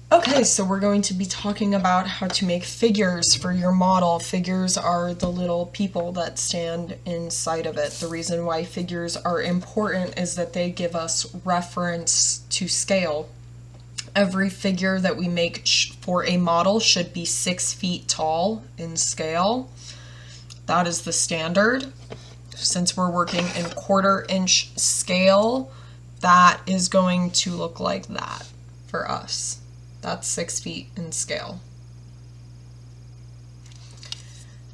Okay, so we're going to be talking about how to make figures for your model. Figures are the little people that stand inside of it. The reason why figures are important is that they give us reference to scale. Every figure that we make for a model should be 6 feet tall in scale. That is the standard. Since we're working in 1/4 inch scale, that is going to look like that for us. That's 6 feet in scale.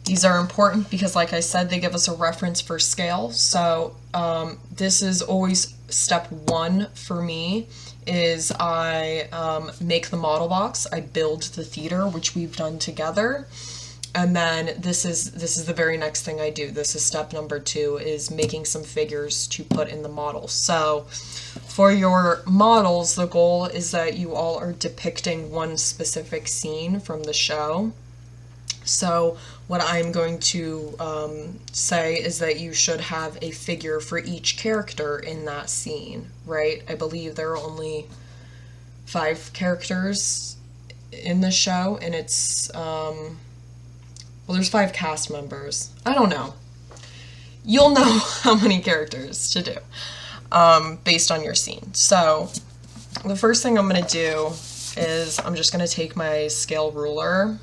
These are important because, like I said, they give us a reference for scale. So this is always step one for me, is I make the model box. I build the theater, which we've done together. And then this is the very next thing I do. This is step number 2, is making some figures to put in the model. So for your models, the goal is that you all are depicting one specific scene from the show. So what I'm going to say is that you should have a figure for each character in that scene, right? I believe there are only 5 characters in the show, and it's well, there's 5 cast members. I don't know. You'll know how many characters to do based on your scene. So the first thing I'm going to do is I'm just going to take my scale ruler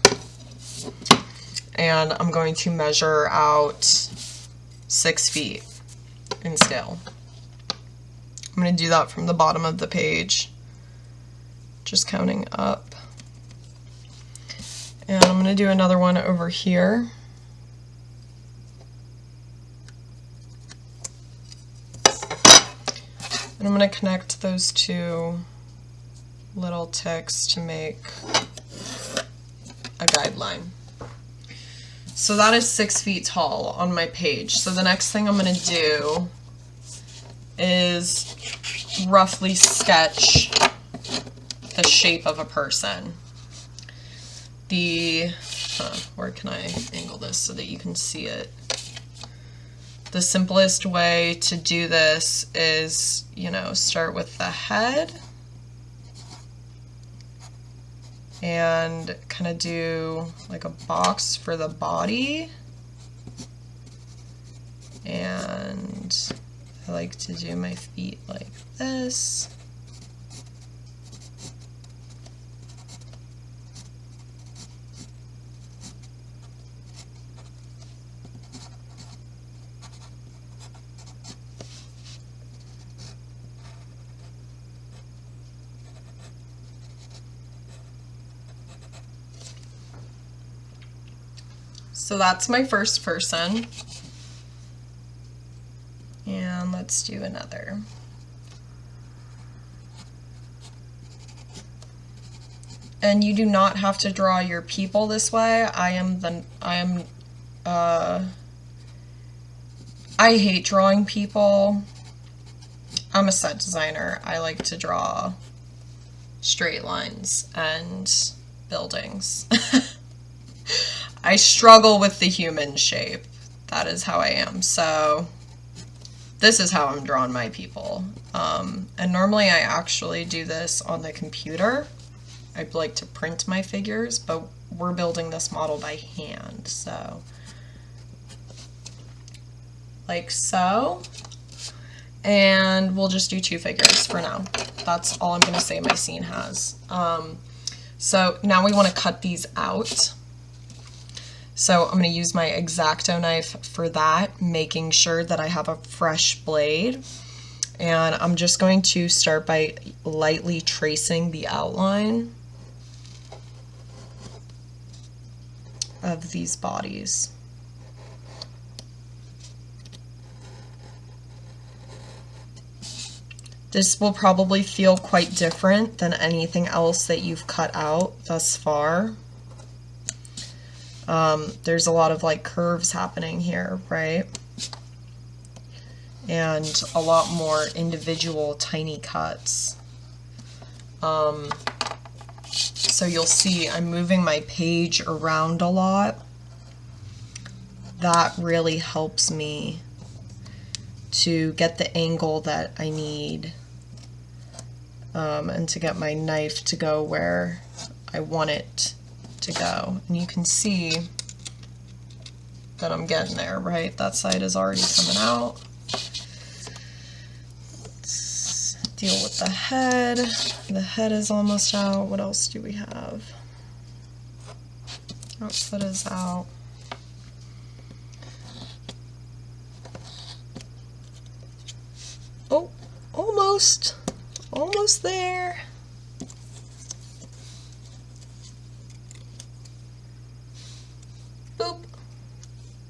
and I'm going to measure out 6 feet in scale. I'm going to do that from the bottom of the page, just counting up. And I'm going to do another one over here. And I'm going to connect those 2 little ticks to make a guideline. So that is 6 feet tall on my page. So the next thing I'm going to do is roughly sketch the shape of a person. Where can I angle this so that you can see it? The simplest way to do this is, start with the head and kind of do like a box for the body. And I like to do my feet like this. So that's my first person. And let's do another. And you do not have to draw your people this way. I hate drawing people. I'm a set designer. I like to draw straight lines and buildings. I struggle with the human shape. That is how I am. So this is how I'm drawing my people. And normally I actually do this on the computer. I'd like to print my figures, but we're building this model by hand. So like so. And we'll just do 2 figures for now. That's all I'm going to say my scene has. So now we want to cut these out. So I'm going to use my X-Acto knife for that, making sure that I have a fresh blade. And I'm just going to start by lightly tracing the outline of these bodies. This will probably feel quite different than anything else that you've cut out thus far. There's a lot of like curves happening here, right? And a lot more individual tiny cuts. So you'll see I'm moving my page around a lot. That really helps me to get the angle that I need and to get my knife to go where I want it to go. And you can see that I'm getting there, right? That side is already coming out. Let's deal with the head. The head is almost out. What else do we have? Outfit is out. Oh, almost there. Boop.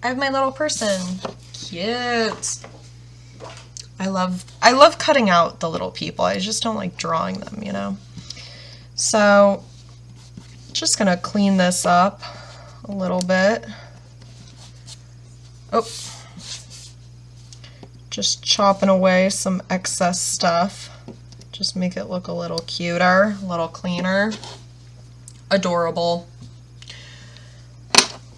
I have my little person. Cute. I love cutting out the little people. I just don't like drawing them, you know? So, just gonna clean this up a little bit. Oh. Just chopping away some excess stuff. Just make it look a little cuter, a little cleaner. Adorable.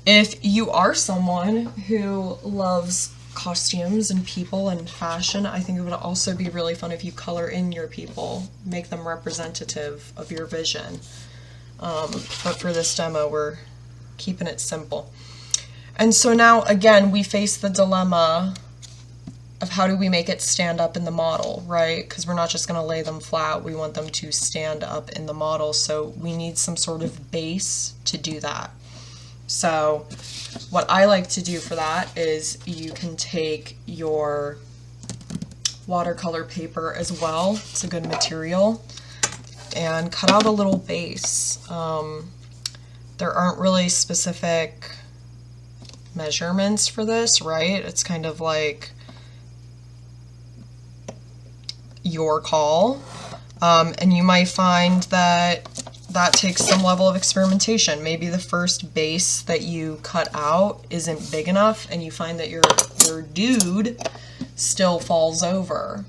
If you are someone who loves costumes and people and fashion, I think it would also be really fun if you color in your people, make them representative of your vision. But for this demo, we're keeping it simple. And so now, again, we face the dilemma of how do we make it stand up in the model, right? Because we're not just going to lay them flat, we want them to stand up in the model, so we need some sort of base to do that. So what I like to do for that is you can take your watercolor paper as well, it's a good material, and cut out a little base. There aren't really specific measurements for this, right? It's kind of like your call, and you might find that that takes some level of experimentation. Maybe the first base that you cut out isn't big enough and you find that your dude still falls over.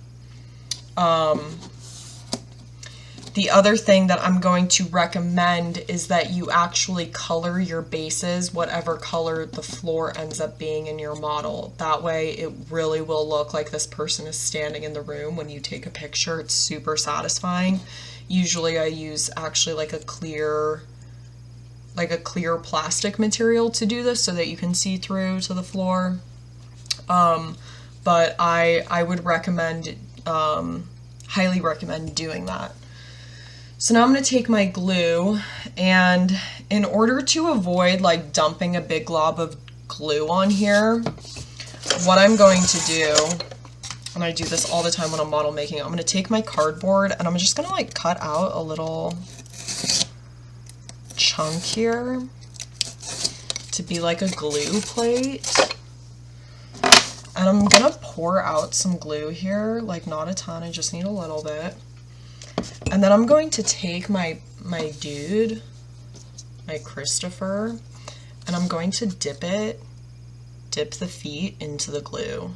The other thing that I'm going to recommend is that you actually color your bases, whatever color the floor ends up being in your model. That way it really will look like this person is standing in the room when you take a picture. It's super satisfying. Usually I use actually like a clear plastic material to do this so that you can see through to the floor. But I would recommend, highly recommend doing that. So now I'm going to take my glue, and in order to avoid like dumping a big glob of glue on here, what I'm going to do, and I do this all the time when I'm model making, I'm going to take my cardboard and I'm just going to like cut out a little chunk here to be like a glue plate. And I'm going to pour out some glue here, like not a ton, I just need a little bit. And then I'm going to take my dude, my Christopher, and I'm going to dip the feet into the glue.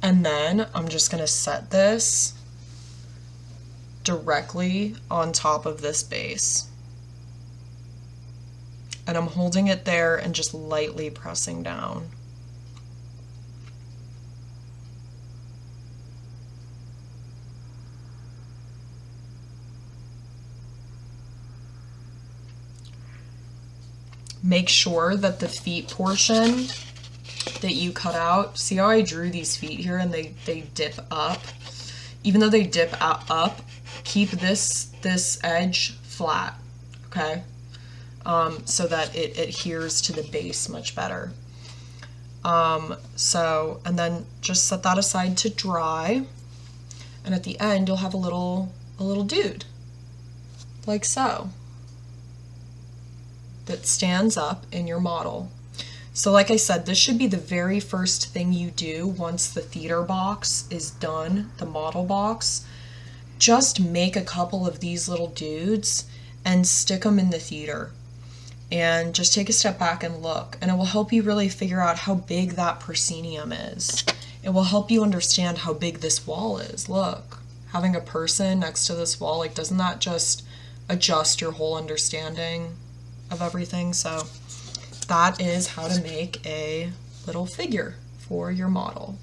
And then I'm just going to set this directly on top of this base. And I'm holding it there and just lightly pressing down. Make sure that the feet portion that you cut out, see how I drew these feet here and they dip up? Even though they dip up, keep this edge flat, okay? So that it adheres to the base much better. And then just set that aside to dry, and at the end you'll have a little dude, like so, that stands up in your model. So like I said, this should be the very first thing you do once the theater box is done, the model box. Just make a couple of these little dudes and stick them in the theater. And just take a step back and look, and it will help you really figure out how big that proscenium is. It will help you understand how big this wall is. Look, having a person next to this wall, like, doesn't that just adjust your whole understanding of everything? So that is how to make a little figure for your model.